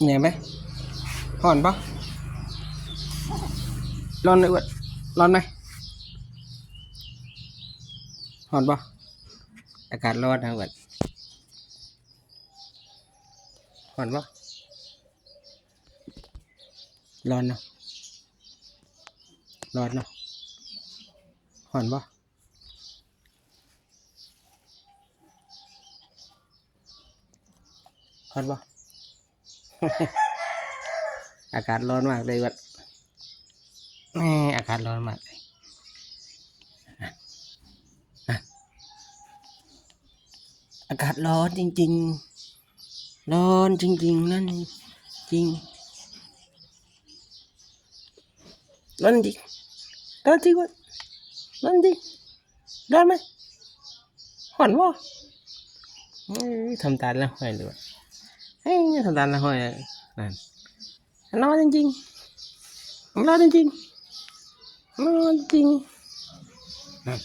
เหนื่อยไหมห่อนปะร้อนไหมอ้วนร้อนไหมห่อนปะอากาศร้อนนะอ้วนห่อนปะร้อนเนาะร้อนเนาะห่อนปะห่อนปะ อากาศร้อนมากเลยอ้วนแหมอากาศร้อนมากเลยอ่ะอากาศร้อนจริงๆร้อนจริงๆนั่นจริงร้อนจริงร้อนจริงวะร้อนจริงร้อนไหมห่อนวะทำตาละห้อยเลยวะเฮ้ยทำตาละห้อยนั่นร้อนจริงๆร้อนจริงๆร้อนจริงนั่น